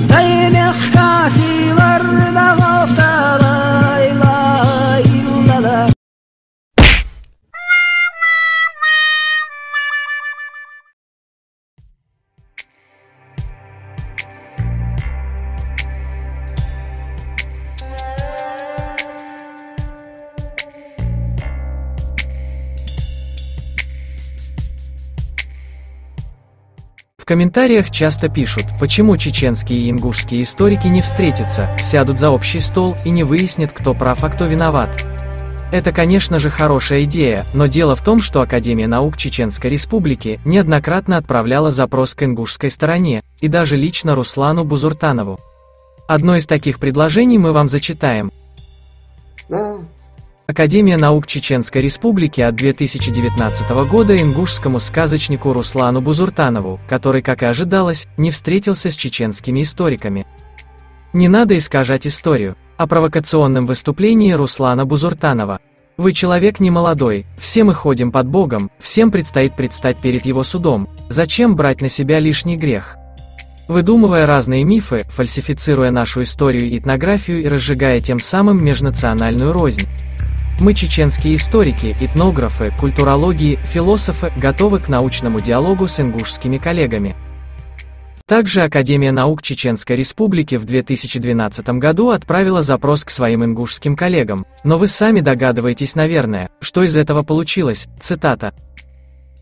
Daime kasilarda goftara ila illallah. В комментариях часто пишут, почему чеченские и ингушские историки не встретятся, сядут за общий стол и не выяснят, кто прав, а кто виноват. Это, конечно же, хорошая идея, но дело в том, что Академия наук Чеченской Республики неоднократно отправляла запрос к ингушской стороне, и даже лично Руслану Бузуртанову. Одно из таких предложений мы вам зачитаем. Академия наук Чеченской Республики от 2019 года ингушскому сказочнику Руслану Бузуртанову, который, как и ожидалось, не встретился с чеченскими историками. Не надо искажать историю. О провокационном выступлении Руслана Бузуртанова. Вы человек немолодой, все мы ходим под Богом, всем предстоит предстать перед Его судом, зачем брать на себя лишний грех? Выдумывая разные мифы, фальсифицируя нашу историю и этнографию и разжигая тем самым межнациональную рознь. Мы, чеченские историки, этнографы, культурологи, философы, готовы к научному диалогу с ингушскими коллегами. Также Академия наук Чеченской Республики в 2012 году отправила запрос к своим ингушским коллегам, но вы сами догадываетесь, наверное, что из этого получилось, цитата.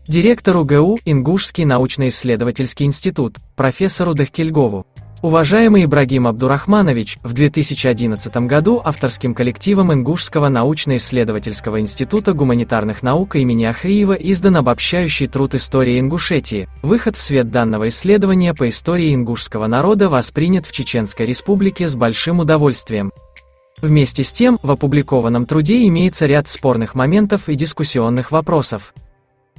Директору ГУ Ингушский научно-исследовательский институт, профессору Дахкельгову. Уважаемый Ибрагим Абдурахманович, в 2011 году авторским коллективом Ингушского научно-исследовательского института гуманитарных наук имени Ахриева издан обобщающий труд «История Ингушетии». Выход в свет данного исследования по истории ингушского народа воспринят в Чеченской Республике с большим удовольствием. Вместе с тем, в опубликованном труде имеется ряд спорных моментов и дискуссионных вопросов.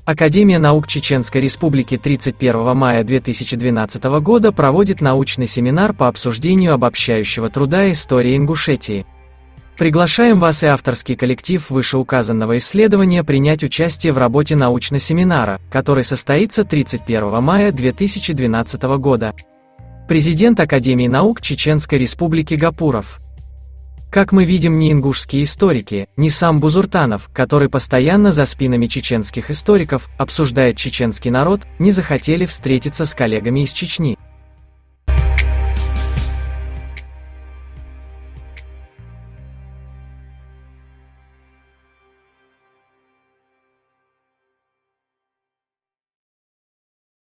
Академия наук Чеченской Республики 31 мая 2012 года проводит научный семинар по обсуждению обобщающего труда «История Ингушетии». Приглашаем вас и авторский коллектив вышеуказанного исследования принять участие в работе научного семинара, который состоится 31 мая 2012 года. Президент Академии наук Чеченской Республики Гапуров. Как мы видим, ни ингушские историки, ни сам Бузуртанов, который постоянно за спинами чеченских историков обсуждает чеченский народ, не захотели встретиться с коллегами из Чечни.